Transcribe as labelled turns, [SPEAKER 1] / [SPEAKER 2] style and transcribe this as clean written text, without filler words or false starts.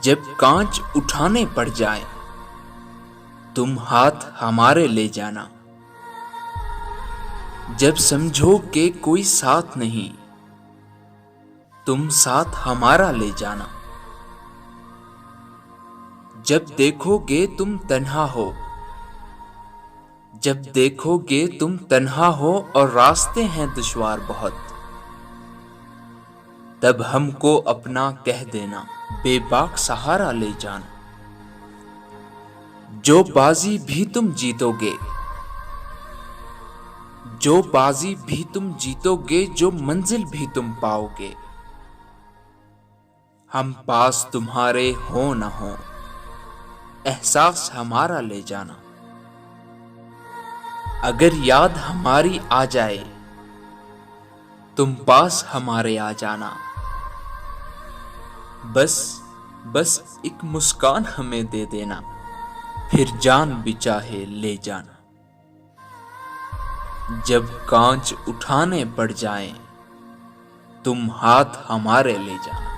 [SPEAKER 1] जब कांच उठाने पड़ जाए तुम हाथ हमारे ले जाना। जब समझो कि कोई साथ नहीं तुम साथ हमारा ले जाना। जब देखोगे तुम तन्हा हो, जब देखोगे तुम तन्हा हो और रास्ते हैं दुश्वार बहुत, तब हमको अपना कह देना, बेबाक सहारा ले जाना। जो बाजी भी तुम जीतोगे, जो बाजी भी तुम जीतोगे, जो मंजिल भी तुम पाओगे, हम पास तुम्हारे हो न हो, एहसास हमारा ले जाना। अगर याद हमारी आ जाए तुम पास हमारे आ जाना। बस एक मुस्कान हमें दे देना, फिर जान भी चाहे ले जाना। जब कांच उठाने पड़ जाएं तुम हाथ हमारे ले जाना।